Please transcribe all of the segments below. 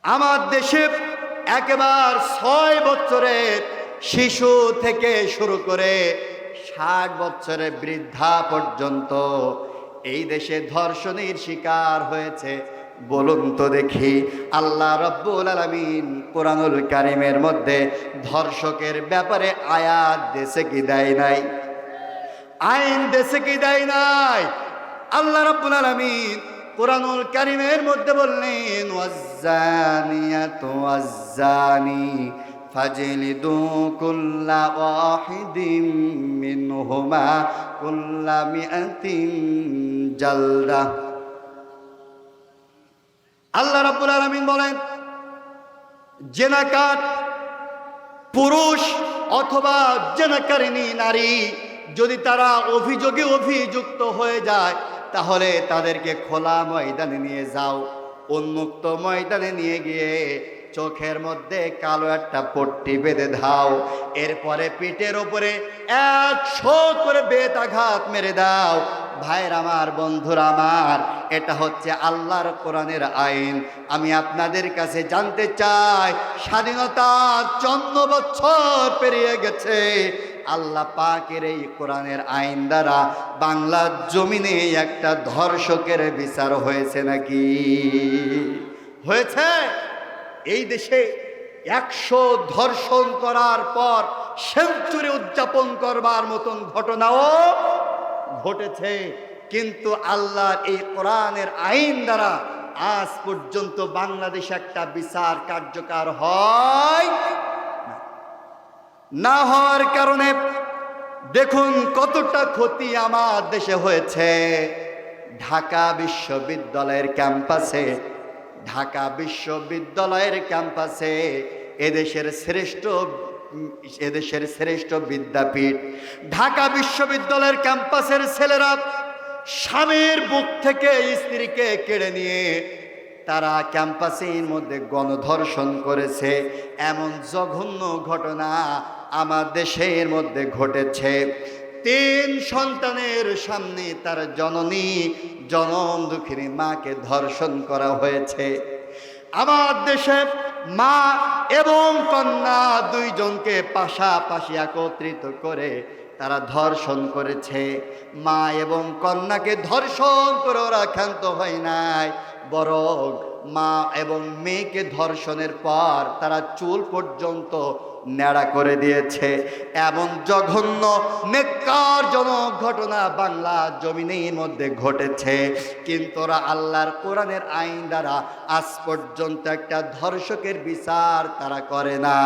আমার দেশে একেবারে 6 বছরের শিশু থেকে শুরু করে 60 বছরের বৃদ্ধা পর্যন্ত এই দেশে ধর্ষণের শিকার হয়েছে। বলুন তো দেখি, আল্লাহ রাব্বুল আলামিন কোরআনুল কারীমের মধ্যে ধর্ষকের ব্যাপারে আয়াত দেশে কি দেয় নাই? আইন দেশে কি দেয় নাই? আল্লাহ রাব্বুল আলামিন কোরআনুল কারীমের মধ্যে বললেন, ওয়াজ্জানিয়াতু ওয়াজ্জানি ফাজলিদু কুল্লা ওয়াহিদিম মিনহুমা কুল্লা মিআতিন জালদা। আল্লাহ রাব্বুল আলামিন বলেন, জেনাকার পুরুষ অথবা জেনাকারিনী নারী যদি তারা অভিযোগে অভিযুক্ত হয়ে যায়, তাহলে তাদেরকে খোলা ময়দানে নিয়ে যাও, উন্মুক্ত ময়দানে নিয়ে গিয়ে চোখের মধ্যে কালো একটা পট্টি বেঁধে দাও, এরপরে পিঠের উপরে 100 করে বেতাঘাত মেরে দাও। ভাইয়ের আমার, বন্ধুরা আমার, এটা হচ্ছে আল্লাহর কোরআনের আইন। আমি আপনাদের কাছে জানতে চাই, স্বাধীনতার 54 বছর পেরিয়ে গেছে, আল্লাহ পাকের এই কোরআনের আইন দ্বারা বাংলার জমিনে একটা ধর্ষকের বিচার হয়েছে নাকি? হয়েছে? এই দেশে 100 ধর্ষণ করার পর সেঞ্চুরি উদযাপন করবার মতন ঘটনাও ঘটেছে, কিন্তু আল্লাহর এই কোরআনের আইন দ্বারা আজ পর্যন্ত বাংলাদেশে একটা বিচার কার্যকর হয় না। হওয়ার কারণে দেখুন কতটা ক্ষতি আমার দেশে হয়েছে। ঢাকা বিশ্ববিদ্যালয়ের ক্যাম্পাসে এদেশের শ্রেষ্ঠ বিদ্যাপীঠ ঢাকা বিশ্ববিদ্যালয়ের ক্যাম্পাসের ছেলেরা স্বামীর বুক থেকে স্ত্রীকে কেড়ে নিয়ে তারা ক্যাম্পাসের মধ্যে গণধর্ষণ করেছে। এমন জঘন্য ঘটনা আমার দেশের মধ্যে ঘটেছে। 3 সন্তানের সামনে তার জনম দুঃখিনী মাকে ধর্ষণ করা হয়েছে। আমার দেশে মা এবং কন্যা 2 জনকে পাশাপাশি একত্রিত করে তারা ধর্ষণ করেছে। মা এবং কন্যাকে ধর্ষণ করে ওরা ক্ষান্ত হয় নাই, বরং মা এবং মেয়েকে ধর্ষণের পর তারা চুল পর্যন্ত ন্যাড়া করে দিয়েছে। এমন জঘন্য নেক্কারজনক ঘটনা বাংলা জমিনের মধ্যে ঘটেছে, কিন্তু ওরা আল্লাহর কোরআনের আইন দ্বারা আজ পর্যন্ত একটা ধর্ষকের বিচার তারা করে না।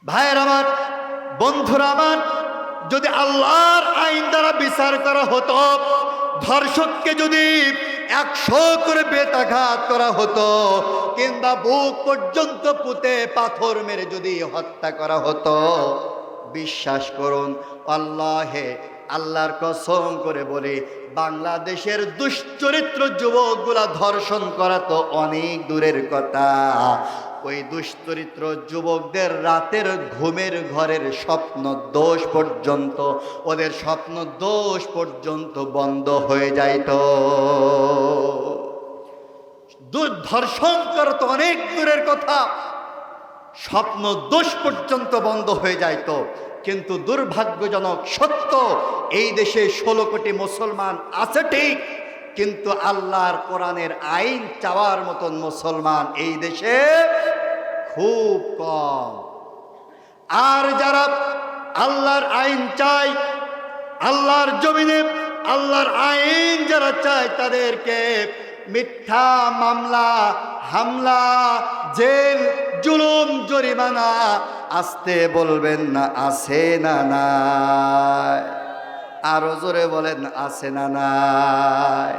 ভাইয়ের আমার, বন্ধুরা আমার, যদি আল্লাহর আইন দ্বারা বিচার করা হতো, ধর্ষককে যদি 100 করে বেতাঘাত করা হতো, কিংবা বুক পর্যন্ত পুঁতে পাথর মেরে যদি হত্যা করা হতো, বিশ্বাস করুন, আল্লাহর কসম করে বলি, বাংলাদেশের দুশ্চরিত্র যুবকগুলা ধর্ষণ করা তো অনেক দূরের কথা, ওই দুশ্চরিত্র যুবকদের রাতের ঘুমের ঘরের স্বপ্ন দোষ পর্যন্ত, ওদের স্বপ্ন দোষ পর্যন্ত বন্ধ হয়ে যাইত। ধর্ষণ করা তো অনেক দূরের কথা, স্বপ্ন দোষ পর্যন্ত বন্ধ হয়ে যাইত। কিন্তু দুর্ভাগ্যজনক সত্য, এই দেশে 16 কোটি মুসলমান আছে ঠিক, কিন্তু আল্লাহর কোরআনের আইন চাওয়ার মতন মুসলমান এই দেশে খুব কম। আর যারা আল্লাহর আইন চায়, আল্লাহর জমিনে আল্লাহর আইন যারা চায়, তাদেরকে মিথ্যা মামলা, হামলা, জেল, জুলুম, জরিমানা আসতে বলবেন না, আছে না নাই? আরো জোরে বলেন, আছে না নাই?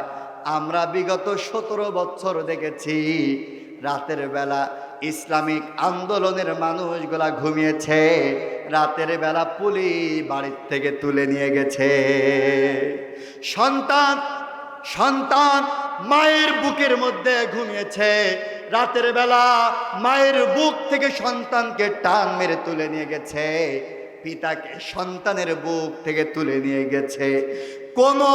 আমরা বিগত 17 বছর দেখেছি, রাতের বেলা ইসলামিক আন্দোলনের মানুষগুলা ঘুমিয়েছে, রাতের বেলা পুলিশ বাড়ির থেকে তুলে নিয়ে গেছে। সন্তান মায়ের বুকের মধ্যে ঘুমিয়েছে, রাতের বেলা মায়ের বুক থেকে সন্তানকে টান মেরে তুলে নিয়ে গেছে, পিতাকে সন্তানের বুক থেকে তুলে নিয়ে গেছে। কোনো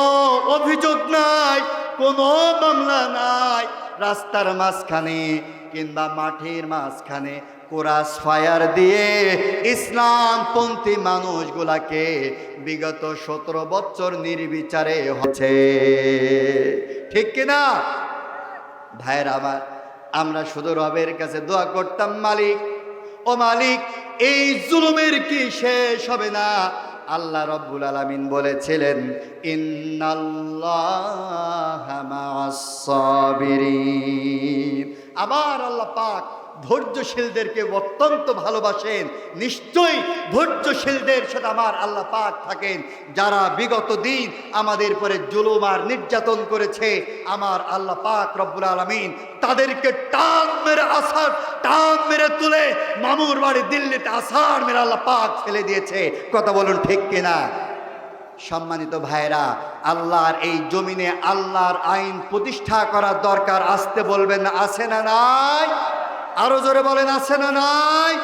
অভিযোগ নাই, কোনো মামলা নাই। রাস্তার মাঝখানে কিংবা মাঠের মাঝখানে কোরাস ফায়ার দিয়ে ইসলামপন্থী মানুষগুলাকে বিগত 17 বছর নির্বিচারে হচ্ছে। ঠিক কিনা ভাইয়ের আমার? আমরা শুধু রবের কাছে দোয়া করতাম, মালিক ও মালিক, এই জুলুমের কি শেষ হবে না? আল্লাহ রব্বুল আলামিন বলেছিলেন, ইন্নাল্লাহা মা'আস সাবিরিন। আবার আল্লাহ পাক ধৈর্যশীলদেরকে অত্যন্ত ভালোবাসেন। নিশ্চয়ই ধৈর্যশীলদের সাথে আমার আল্লাহ পাক থাকেন। যারা বিগত দিন আমাদের পরে জুলুম আর নির্যাতন করেছে, আমার আল্লাহ পাক রব্বুল আলামিন তাদেরকে টান মেরে তুলে মামুর বাড়ি দিল্লিতে আসার মেরে আল্লাহ পাক ফেলে দিয়েছে। কথা বলুন ঠিক কিনা? সম্মানিত ভাইরা, আল্লাহর এই জমিনে আল্লাহর আইন প্রতিষ্ঠা করার দরকার। আসতে বলবেন, আছে না নাই? আরো জোরে বলেন, আছে না নাই?